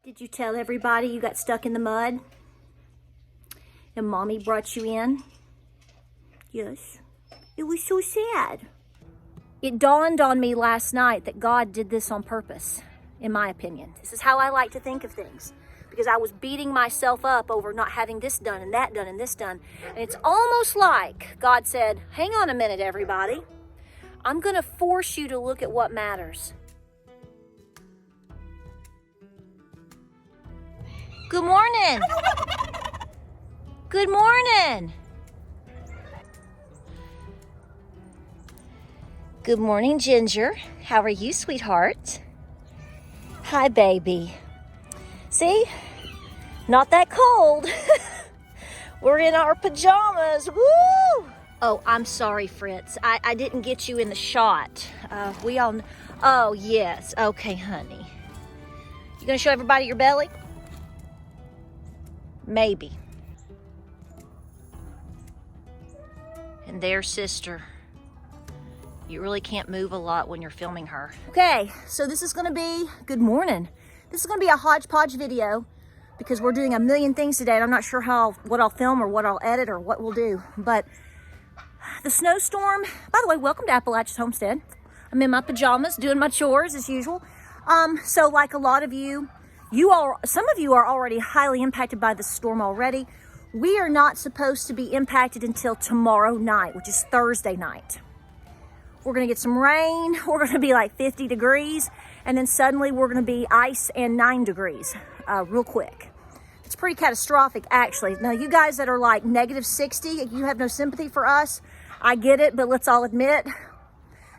Did you tell everybody you got stuck in the mud and Mommy brought you in? Yes. It was so sad. It dawned on me last night that God did this on purpose, in my opinion. This is how I like to think of things, because I was beating myself up over not having this done and that done and this done. And it's almost like God said, hang on a minute, everybody. I'm going to force you to look at what matters. Good morning. Good morning. Good morning, Ginger. How are you, sweetheart? Hi, baby. See? Not that cold. We're in our pajamas. Woo! Oh, I'm sorry, Fritz. I didn't get you in the shot. Oh, yes. Okay, honey. You gonna show everybody your belly? Maybe. And there's sister. You really can't move a lot when you're filming her. Okay, so this is gonna be, good morning. This is gonna be a hodgepodge video because we're doing a million things today and I'm not sure what I'll film or what I'll edit or what we'll do. But the snowstorm, by the way, welcome to Appalachia's Homestead. I'm in my pajamas doing my chores as usual. So like a lot of you, some of you are already highly impacted by the storm already. We are not supposed to be impacted until tomorrow night, which is Thursday night. We're gonna get some rain. We're gonna be like 50 degrees. And then suddenly we're gonna be ice and 9 degrees real quick. It's pretty catastrophic, actually. Now, you guys that are like negative 60, you have no sympathy for us. I get it, but let's all admit,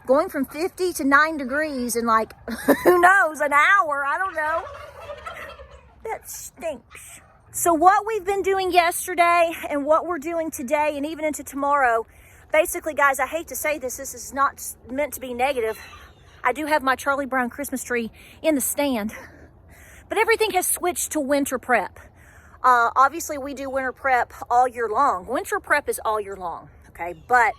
going from 50 to 9 degrees in like, who knows, an hour, I don't know. That stinks. So what we've been doing yesterday and what we're doing today and even into tomorrow, basically, guys, I hate to say this is not meant to be negative. I do have my Charlie Brown Christmas tree in the stand, but everything has switched to winter prep. Obviously, we do winter prep all year long. Winter prep is all year long, okay? But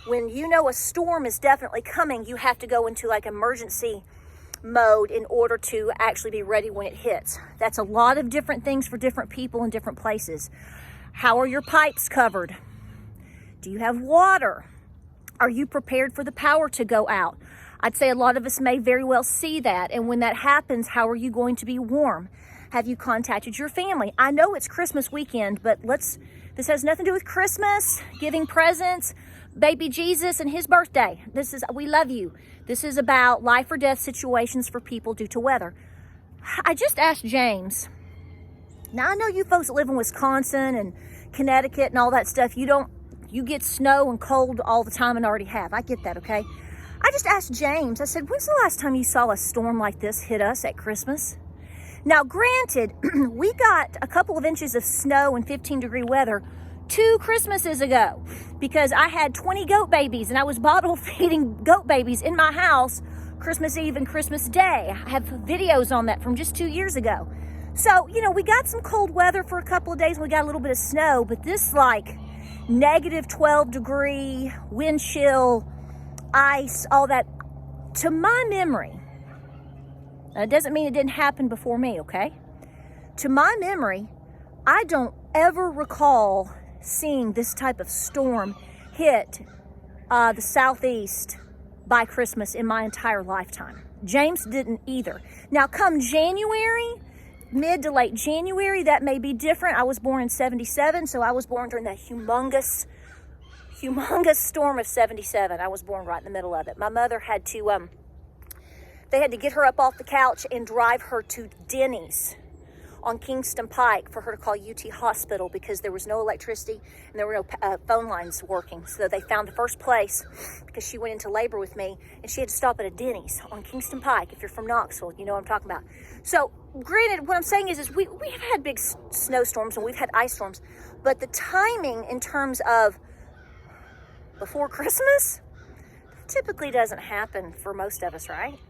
when you know a storm is definitely coming, you have to go into like emergency mode in order to actually be ready when it hits. That's a lot of different things for different people in different places. How are your pipes covered? Do you have water? Are you prepared for the power to go out? I'd say a lot of us may very well see that. And when that happens, how are you going to be warm? Have you contacted your family? I know it's Christmas weekend, but this has nothing to do with Christmas, giving presents, baby Jesus and his birthday. We love you. This is about life or death situations for people due to weather. I just asked James. Now I know you folks that live in Wisconsin and Connecticut and all that stuff. You get snow and cold all the time and already have. I get that, okay? I just asked James, I said, when's the last time you saw a storm like this hit us at Christmas? Now, granted, we got a couple of inches of snow and 15-degree weather 2 Christmases ago because I had 20 goat babies and I was bottle feeding goat babies in my house Christmas Eve and Christmas Day. I have videos on that from just 2 years ago. So, we got some cold weather for a couple of days and we got a little bit of snow, but this like negative 12-degree wind chill, ice, all that, to my memory, now it doesn't mean it didn't happen before me, okay? To my memory, I don't ever recall seeing this type of storm hit the southeast by Christmas in my entire lifetime. James didn't either. Now come January, mid to late January, that may be different. I was born in 77, so I was born during that humongous storm of 77. I was born right in the middle of it. My mother had to, they had to get her up off the couch and drive her to Denny's on Kingston Pike for her to call UT Hospital because there was no electricity and there were no phone lines working. So they found the first place because she went into labor with me and she had to stop at a Denny's on Kingston Pike. If you're from Knoxville, you know what I'm talking about. So granted, what I'm saying is we have had big snowstorms and we've had ice storms, but the timing in terms of before Christmas typically doesn't happen for most of us, right?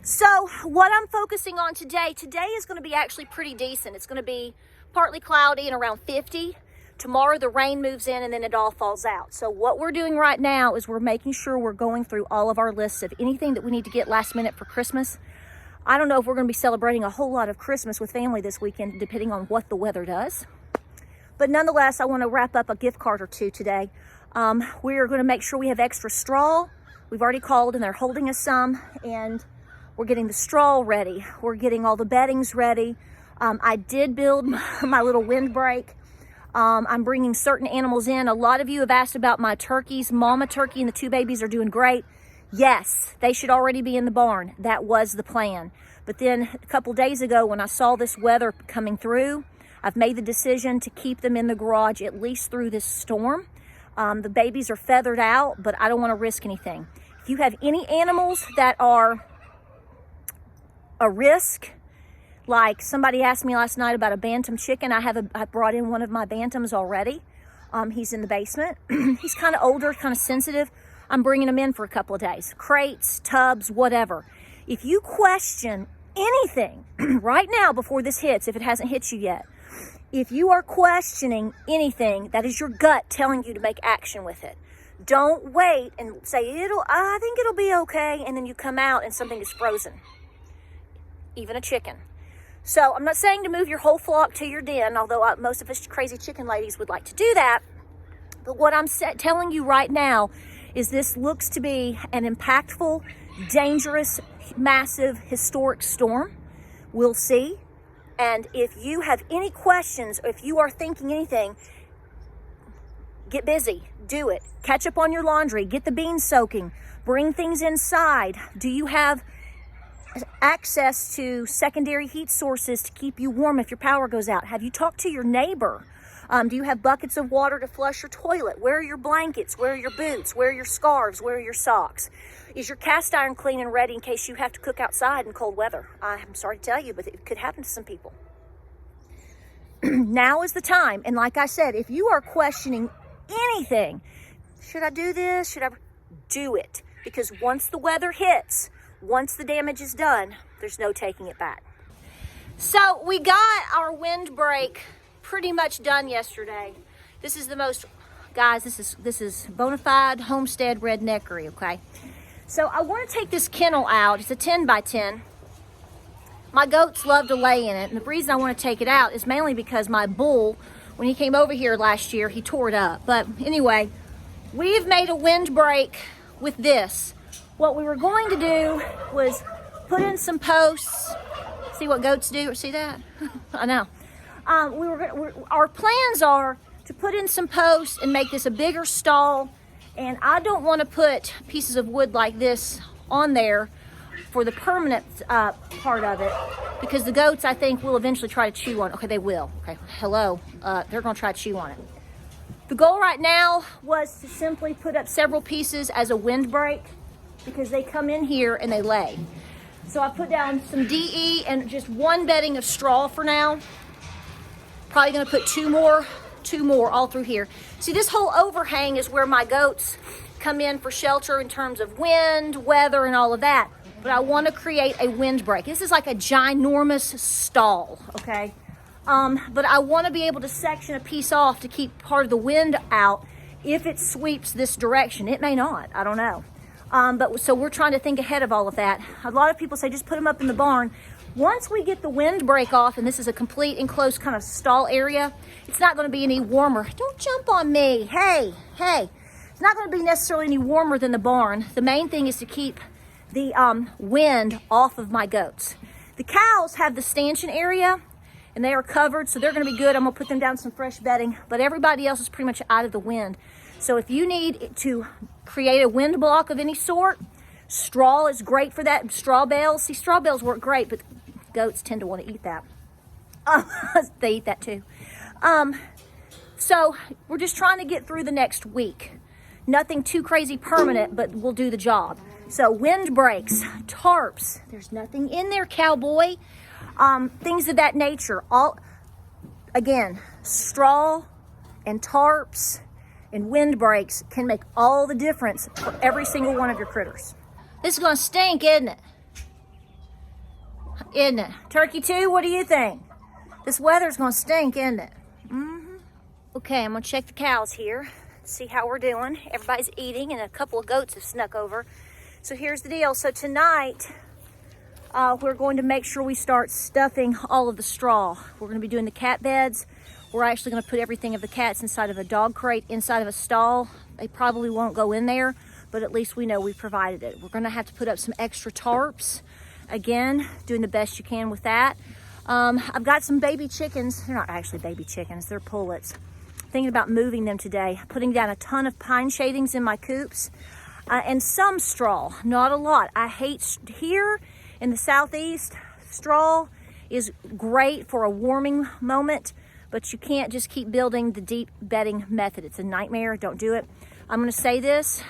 So what I'm focusing on today is going to be actually pretty decent. It's going to be partly cloudy and around 50. Tomorrow the rain moves in and then it all falls out. So what we're doing right now is we're making sure we're going through all of our lists of anything that we need to get last minute for Christmas. I don't know if we're going to be celebrating a whole lot of Christmas with family this weekend, depending on what the weather does. But nonetheless, I want to wrap up a gift card or two today. We are going to make sure we have extra straw. We've already called and they're holding us some, and we're getting the straw ready. We're getting all the beddings ready. I did build my little windbreak. I'm bringing certain animals in. A lot of you have asked about my turkeys. Mama turkey and the 2 babies are doing great. Yes, they should already be in the barn. That was the plan. But then a couple days ago when I saw this weather coming through, I've made the decision to keep them in the garage at least through this storm. The babies are feathered out, but I don't want to risk anything. If you have any animals that are a risk, like somebody asked me last night about a bantam chicken. I brought in one of my bantams already. He's in the basement. He's kind of older, kind of sensitive. I'm bringing him in for a couple of days. Crates, tubs, whatever. If you question anything right now before this hits, if it hasn't hit you yet, if you are questioning anything, that is your gut telling you to make action with it. Don't wait and say, I think it'll be okay, and then you come out and something is frozen. Even a chicken. So I'm not saying to move your whole flock to your den, although most of us crazy chicken ladies would like to do that. But what I'm telling you right now is this looks to be an impactful, dangerous, massive, historic storm. We'll see. And if you have any questions, or if you are thinking anything, get busy. Do it. Catch up on your laundry. Get the beans soaking. Bring things inside. Do you have access to secondary heat sources to keep you warm if your power goes out? Have you talked to your neighbor? Do you have buckets of water to flush your toilet? Where are your blankets? Where are your boots? Where are your scarves? Where are your socks? Is your cast iron clean and ready in case you have to cook outside in cold weather? I'm sorry to tell you, but it could happen to some people. Now is the time. And like I said, if you are questioning anything, should I do this? Should I do it? Because once the weather hits, once the damage is done, there's no taking it back. So we got our windbreak pretty much done yesterday. This is the most, guys, this is bona fide homestead redneckery, okay? So I want to take this kennel out. It's a 10 by 10. My goats love to lay in it, and the reason I want to take it out is mainly because my bull, when he came over here last year, he tore it up. But anyway, we've made a windbreak with this. What we were going to do was put in some posts. See what goats do? See that? I know. Our plans are to put in some posts and make this a bigger stall. And I don't want to put pieces of wood like this on there for the permanent part of it, because the goats, I think, will eventually try to chew on it. Okay, they will. Okay, hello. They're going to try to chew on it. The goal right now was to simply put up several pieces as a windbreak, because they come in here and they lay. So I put down some DE and just one bedding of straw for now. Probably going to put two more all through here. See, this whole overhang is where my goats come in for shelter in terms of wind, weather, and all of that. But I want to create a windbreak. This is like a ginormous stall, okay? But I want to be able to section a piece off to keep part of the wind out if it sweeps this direction. It may not, I don't know. So we're trying to think ahead of all of that. A lot of people say just put them up in the barn. Once we get the windbreak off, and this is a complete enclosed kind of stall area, it's not going to be any warmer. Don't jump on me. Hey. It's not going to be necessarily any warmer than the barn. The main thing is to keep the wind off of my goats. The cows have the stanchion area, and they are covered, so they're going to be good. I'm going to put them down some fresh bedding, but everybody else is pretty much out of the wind. So if you need to create a wind block of any sort, straw is great for that. Straw bales. See, straw bales work great, but goats tend to want to eat that. They eat that too. So we're just trying to get through the next week. Nothing too crazy permanent, but we'll do the job. So windbreaks, tarps. There's nothing in there, cowboy. Things of that nature. Again, straw and tarps and windbreaks can make all the difference for every single one of your critters. This is gonna stink, isn't it? Isn't it? Turkey too, what do you think? This weather's gonna stink, isn't it? Okay, I'm gonna check the cows here, see how we're doing. Everybody's eating and a couple of goats have snuck over. So here's the deal. So tonight, we're going to make sure we start stuffing all of the straw. We're going to be doing the cat beds. We're actually going to put everything of the cats inside of a dog crate, inside of a stall. They probably won't go in there, but at least we know we provided it. We're going to have to put up some extra tarps. Again, doing the best you can with that. I've got some baby chickens. They're not actually baby chickens, they're pullets. Thinking about moving them today. Putting down a ton of pine shavings in my coops and some straw, not a lot. I hate here in the southeast, straw is great for a warming moment, but you can't just keep building the deep bedding method. It's a nightmare, don't do it. I'm gonna say this,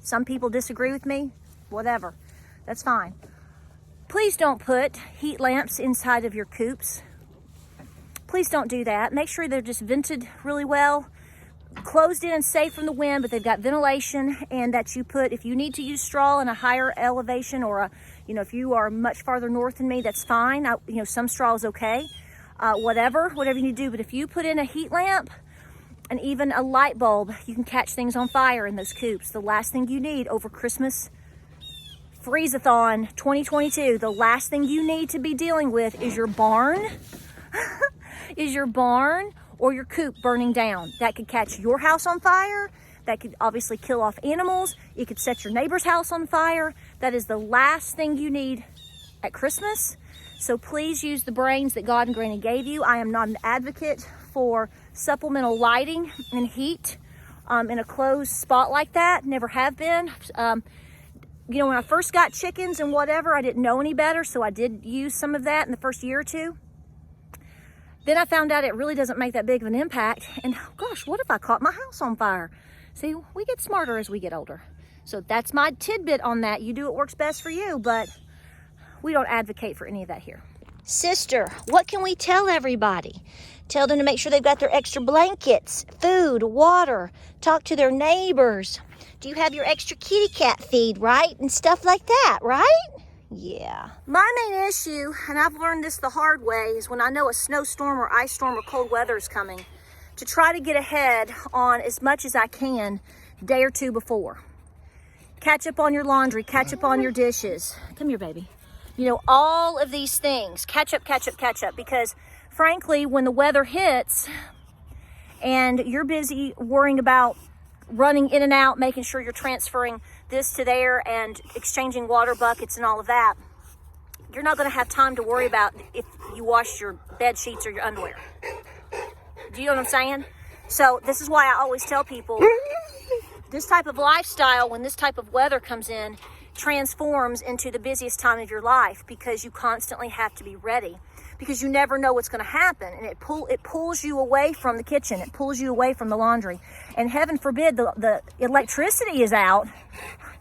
some people disagree with me, whatever, that's fine. Please don't put heat lamps inside of your coops. Please don't do that. Make sure they're just vented really well, closed in and safe from the wind, but they've got ventilation, and that you put, if you need to use straw in a higher elevation or if you are much farther north than me, that's fine. Some straw is okay. Whatever you need to do, but if you put in a heat lamp and even a light bulb, you can catch things on fire in those coops. The last thing you need over Christmas Freeze-a-thon 2022, the last thing you need to be dealing with is your barn, or your coop burning down. That could catch your house on fire. That could obviously kill off animals. It could set your neighbor's house on fire. That is the last thing you need at Christmas. So please use the brains that God and Granny gave you. I am not an advocate for supplemental lighting and heat in a closed spot like that. Never have been. When I first got chickens and whatever, I didn't know any better, so I did use some of that in the first year or two. Then I found out it really doesn't make that big of an impact. And gosh, what if I caught my house on fire? See, we get smarter as we get older. So that's my tidbit on that. You do what works best for you, but we don't advocate for any of that here. Sister, what can we tell everybody? Tell them to make sure they've got their extra blankets, food, water, talk to their neighbors. Do you have your extra kitty cat feed, right? And stuff like that, right? Yeah. My main issue, and I've learned this the hard way, is when I know a snowstorm or ice storm or cold weather is coming, to try to get ahead on as much as I can a day or two before. Catch up on your laundry, catch up on your dishes. Come here, baby. All of these things, catch up, because frankly, when the weather hits and you're busy worrying about running in and out, making sure you're transferring this to there and exchanging water buckets and all of that, you're not going to have time to worry about if you wash your bed sheets or your underwear. Do you know what I'm saying? So this is why I always tell people this type of lifestyle, when this type of weather comes in, transforms into the busiest time of your life, because you constantly have to be ready, because you never know what's going to happen, and it pulls you away from the kitchen, it pulls you away from the laundry, and heaven forbid the electricity is out.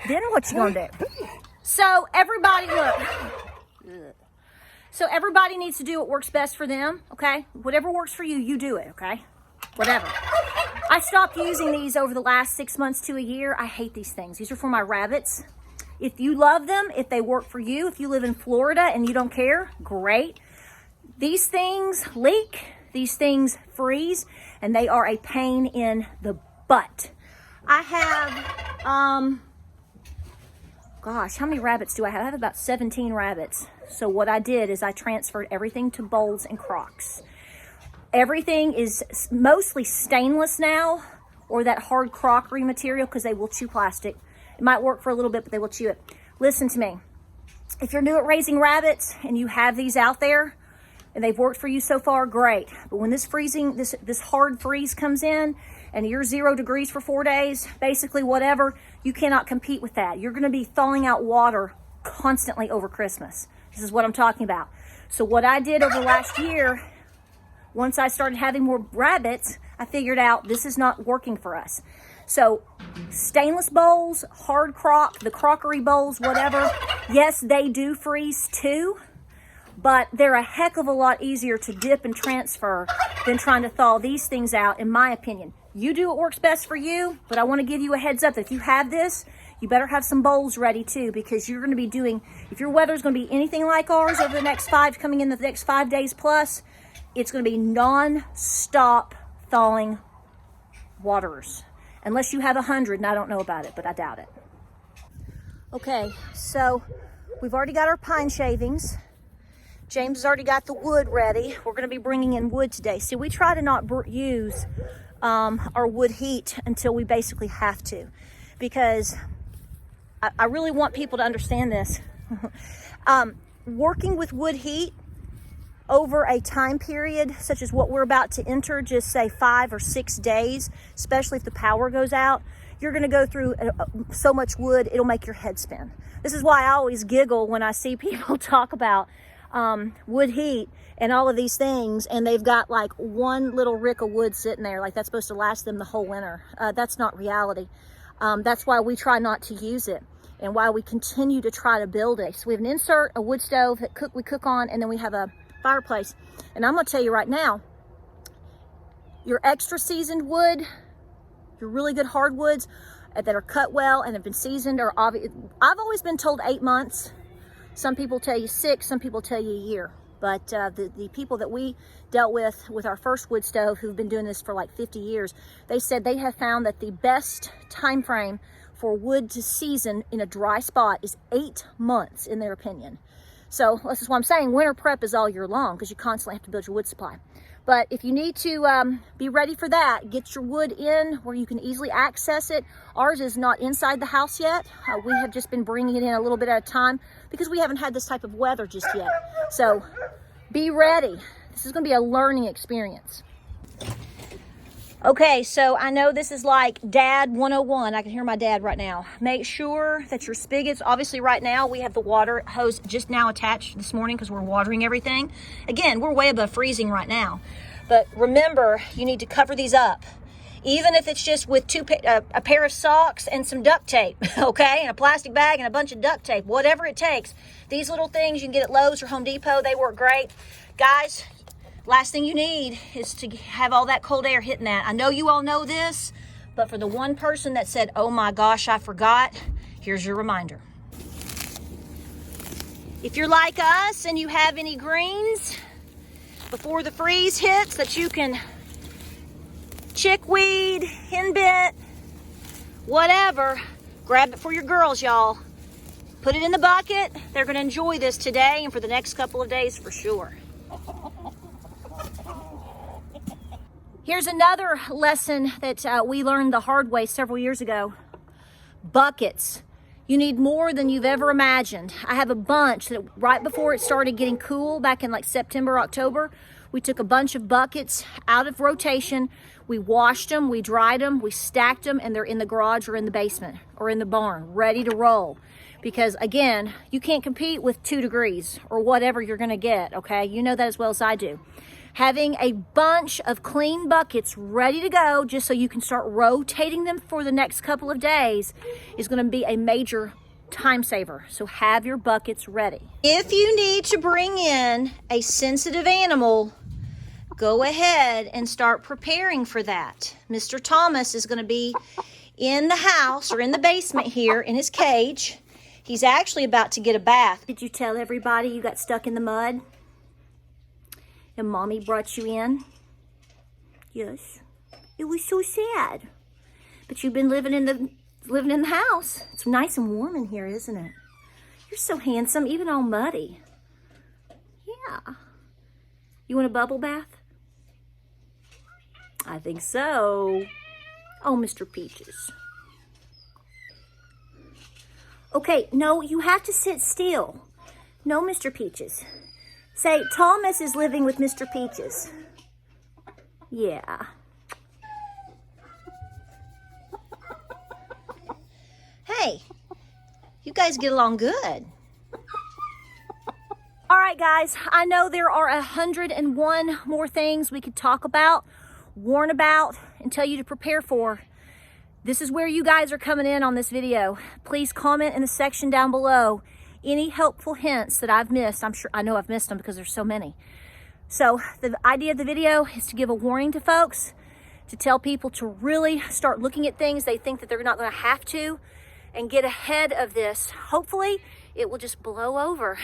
Then what you gonna do? So everybody, look. So everybody needs to do what works best for them, okay? Whatever works for you, you do it, okay? Whatever. I stopped using these over the last 6 months to a year. I hate these things. These are for my rabbits. If you love them, if they work for you, if you live in Florida and you don't care, great. These things leak, these things freeze, and they are a pain in the butt. I have, gosh, how many rabbits do I have? I have about 17 rabbits. So what I did is I transferred everything to bowls and crocks. Everything is mostly stainless now, or that hard crockery material, because they will chew plastic. It might work for a little bit, but they will chew it. Listen to me. If you're new at raising rabbits and you have these out there and they've worked for you so far, great. But when this hard freeze comes in and you're 0 degrees for 4 days, basically whatever, you cannot compete with that. You're going to be thawing out water constantly over Christmas. This is what I'm talking about. So what I did over the last year, once I started having more rabbits, I figured out this is not working for us. So stainless bowls, hard crock, the crockery bowls, whatever, yes, they do freeze too, but they're a heck of a lot easier to dip and transfer than trying to thaw these things out, in my opinion. You do what works best for you, but I want to give you a heads up that if you have this, you better have some bowls ready too, because you're going to be doing, if your weather's going to be anything like ours over the next coming in the next 5 days plus, it's going to be non-stop thawing waters. Unless you have 100, and I don't know about it, but I doubt it. Okay, so We've already got our pine shavings. James has already got the wood ready. We're going to be bringing in wood today. See, we try to not use our wood heat until we basically have to, because I really want people to understand this. Working with wood heat over a time period such as what we're about to enter, just say 5 or 6 days, especially if the power goes out, you're going to go through so much wood, it'll make your head spin. This is why I always giggle when I see people talk about wood heat and all of these things, and they've got like one little rick of wood sitting there, like that's supposed to last them the whole winter. That's not reality. That's why we try not to use it, and why we continue to try to build it. So we have an insert, a wood stove that we cook on, and then we have a fireplace. And I'm going to tell you right now, your extra seasoned wood, your really good hardwoods that are cut well and have been seasoned, are obvious. I've always been told 8 months. Some people tell you 6, some people tell you a year. But the people that we dealt with our first wood stove, who've been doing this for like 50 years, they said they have found that the best time frame for wood to season in a dry spot is 8 months, in their opinion. So this is why I'm saying winter prep is all year long, because you constantly have to build your wood supply. But if you need to be ready for that, get your wood in where you can easily access it. Ours is not inside the house yet. We have just been bringing it in a little bit at a time because we haven't had this type of weather just yet. So be ready. This is going to be a learning experience. Okay, so I know this is like Dad 101. I can hear my dad right now. Make sure that your spigots, obviously right now we have the water hose just now attached this morning because we're watering everything. Again, we're way above freezing right now. But remember, you need to cover these up. Even if it's just with a pair of socks and some duct tape, okay? And a plastic bag and a bunch of duct tape, whatever it takes. These little things you can get at Lowe's or Home Depot, they work great. Guys, last thing you need is to have all that cold air hitting that. I know you all know this, but for the one person that said, oh my gosh, I forgot, here's your reminder. If you're like us and you have any greens before the freeze hits that you can chickweed, henbit, whatever, grab it for your girls, y'all. Put it in the bucket. They're going to enjoy this today and for the next couple of days for sure. Here's another lesson that we learned the hard way several years ago. Buckets. You need more than you've ever imagined. I have a bunch that right before it started getting cool back in like September, October, we took a bunch of buckets out of rotation. We washed them, we dried them, we stacked them, and they're in the garage or in the basement or in the barn, ready to roll. Because again, you can't compete with 2 degrees or whatever you're gonna get, okay? You know that as well as I do. Having a bunch of clean buckets ready to go just so you can start rotating them for the next couple of days is going to be a major time saver. So have your buckets ready. If you need to bring in a sensitive animal, go ahead and start preparing for that. Mr. Thomas is going to be in the house or in the basement here in his cage. He's actually about to get a bath. Did you tell everybody you got stuck in the mud? And Mommy brought you in? Yes. It was so sad. But you've been living in the house. It's nice and warm in here, isn't it? You're so handsome, even all muddy. Yeah. You want a bubble bath? I think so. Oh, Mr. Peaches. Okay, no, you have to sit still. No, Mr. Peaches. Say, Thomas is living with Mr. Peaches. Yeah. Hey, you guys get along good. All right, guys, I know there are 101 more things we could talk about, warn about, and tell you to prepare for. This is where you guys are coming in on this video. Please comment in the section down below any helpful hints that I've missed. I know I've missed them because there's so many. So the idea of the video is to give a warning to folks, to tell people to really start looking at things they think that they're not going to have to, and get ahead of this. Hopefully it will just blow over.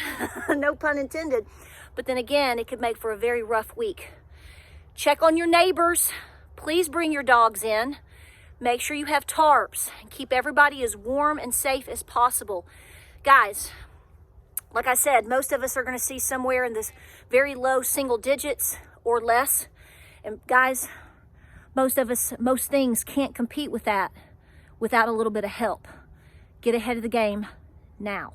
No pun intended. But then again, it could make for a very rough week. Check on your neighbors. Please bring your dogs in. Make sure you have tarps and keep everybody as warm and safe as possible. Guys, Like I said, most of us are going to see somewhere in this very low single digits or less. And guys, most things can't compete with that without a little bit of help. Get ahead of the game now.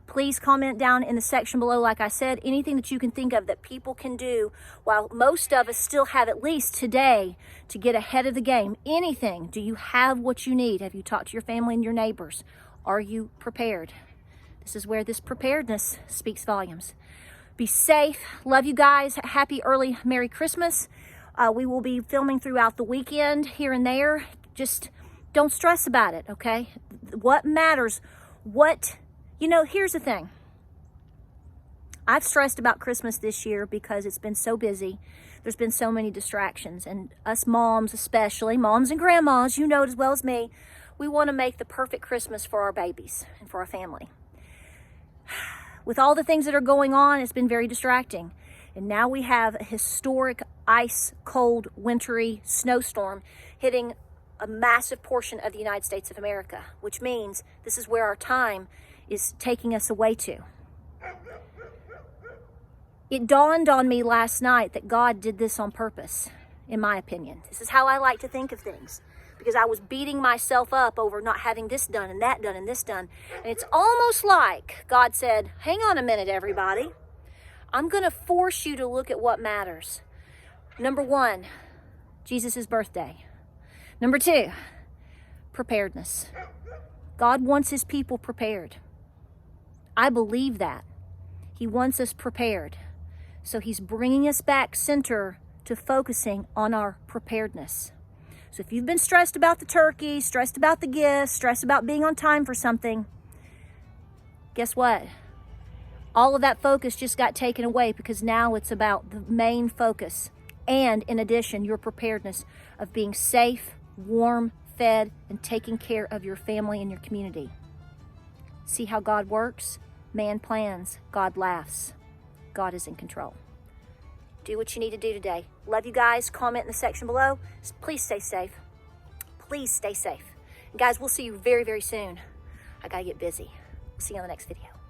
Please comment down in the section below, like I said, anything that you can think of that people can do while most of us still have at least today to get ahead of the game. Anything. Do you have what you need? Have you talked to your family and your neighbors? Are you prepared? This is where this preparedness speaks volumes. Be safe. Love you guys. Happy early Merry Christmas. We will be filming throughout the weekend here and there. Just don't stress about it, okay? What matters, here's the thing. I've stressed about Christmas this year because it's been so busy. There's been so many distractions. And us moms, especially, moms and grandmas, you know it as well as me, we want to make the perfect Christmas for our babies and for our family. With all the things that are going on, it's been very distracting. And now we have a historic ice, cold, wintry snowstorm hitting a massive portion of the United States of America, which means this is where our time is taking us away to. It dawned on me last night that God did this on purpose, in my opinion. This is how I like to think of things, because I was beating myself up over not having this done and that done and this done. And it's almost like God said, hang on a minute, everybody. I'm going to force you to look at what matters. Number one, Jesus' birthday. Number two, preparedness. God wants his people prepared. I believe that. He wants us prepared. So he's bringing us back center to focusing on our preparedness. So if you've been stressed about the turkey, stressed about the gifts, stressed about being on time for something, guess what? All of that focus just got taken away because now it's about the main focus. And in addition, your preparedness of being safe, warm, fed, and taking care of your family and your community. See how God works? Man plans, God laughs. God is in control. Do what you need to do today. Love you guys. Comment in the section below. Please stay safe. Please stay safe. And guys, we'll see you very, very soon. I gotta get busy. See you on the next video.